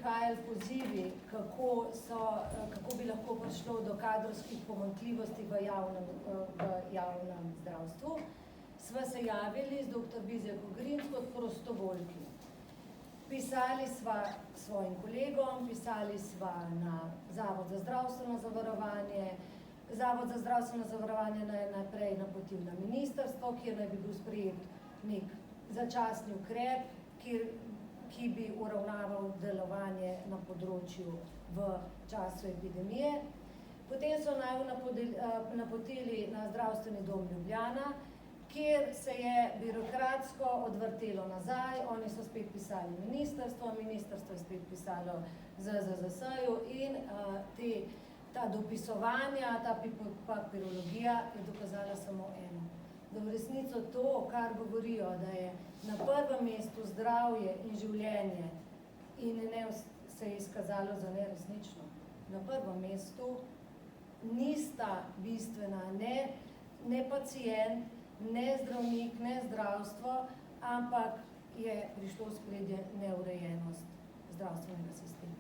prihajali pozivi, kako bi lahko prišlo do kadrovskih pomanjkljivosti v javnem zdravstvu, sva se javili z dr. Bizjako Grims kot prostovoljki. Pisali sva svojim kolegom, pisali sva na Zavod za zdravstveno zavarovanje. Zavod za zdravstveno zavarovanje najprej napotil na ministrstvo, kjer naj bi bil sprejet nek začasni ukrep, ki bi uravnaval delovanje na področju v času epidemije. Potem so naju napotili na Zdravstveni dom Ljubljana, kjer se je birokratsko odvrtelo nazaj, oni so spet pisali ministrstvo je spet pisalo ZZZS-ju in ta dopisovanja, ta papirologija je dokazala samo eno. Da v resnico to, kar govorijo, da je na prvem mestu zdravje in življenje in se je izkazalo za neresnično. Na prvem mestu nista bistvena ne pacient, ne zdravnik, ne zdravstvo, ampak je prišlo v spredje neurejenost zdravstvenega sistema.